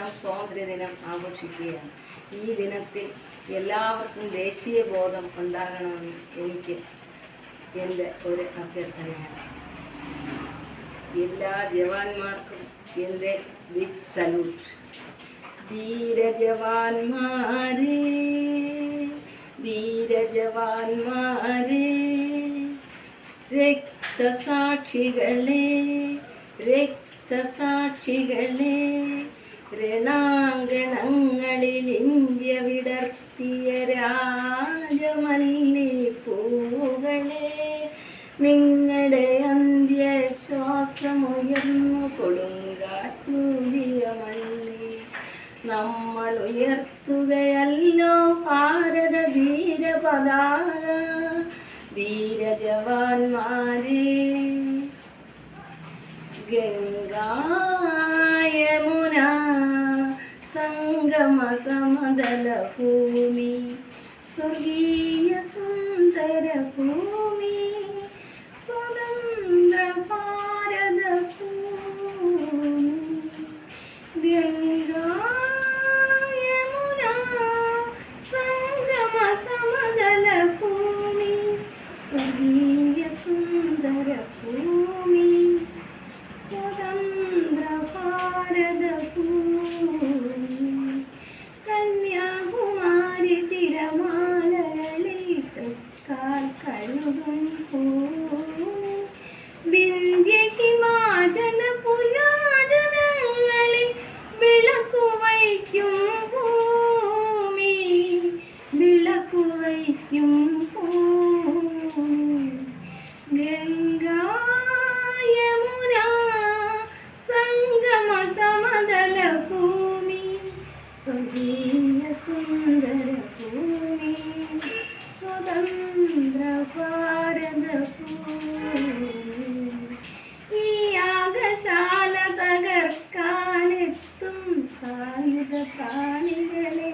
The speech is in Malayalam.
നാം സ്വാതന്ത്ര്യദിനം ആഘോഷിക്കുകയാണ്. ഈ ദിനത്തിൽ എല്ലാവർക്കും ദേശീയ ബോധം ഉണ്ടാകണമെന്ന് എനിക്ക് എൻ്റെ ഒരു അഭ്യർത്ഥനയാണ്. എല്ലാ ജവാന്മാർക്കും എൻ്റെ ബിഗ് സല്യൂട്ട്. ധീരജവാന്മാരെ, ധീരജവാന്മാരെ, രക്തസാക്ഷികളെ, രക്തസാക്ഷികളെ, രണാങ്കണങ്ങളിൽ ഇന്ത്യ വിടർത്തിയ രാജമല്ലിപ്പൂവുകളെ, നിങ്ങളുടെ അന്ത്യശ്വാസമുയർന്നു കൊടുങ്കാറ്റൂതിയ മണ്ണിൽ നമ്മൾ ഉയർത്തുകയല്ലോ ഭാരത ധീരപതാക. ധീരജവാന്മാരെ, ഗംഗാ യമുന സംഗമ സമതല ഭൂമി, സ്വർഗീയ സുന്ദര ഭൂമി, സ്വതന്ത്ര ഭാരത ഭൂമി. ഗംഗാ യമുന സംഗമ സമതല ഭൂമി, സ്വർഗീയ സുന്ദര ഭൂമി, സ്വതന്ത്ര ഭാരത ഭൂമി. കന്യാകുമാരി തിരമാലകളിൽ തൃക്കാൽ കഴുകും ഭൂമി, വിന്ധ്യ ഹിമാചല പുരാതനങ്ങളിൽ വിളക്കുവയ്ക്കും ഭൂമി, വിളക്കുവയ്ക്കും ഭൂമി. ഗംഗാ യമുന സംഗമ സമതല ഭൂമി, സ്വർഗീയ സുന്ദര ഭൂമി, സ്വതന്ത്ര ഭാരത ഭൂമി. ഈ യാഗശാല തകർക്കാനെത്തും സായുധ പ്രാണികളെ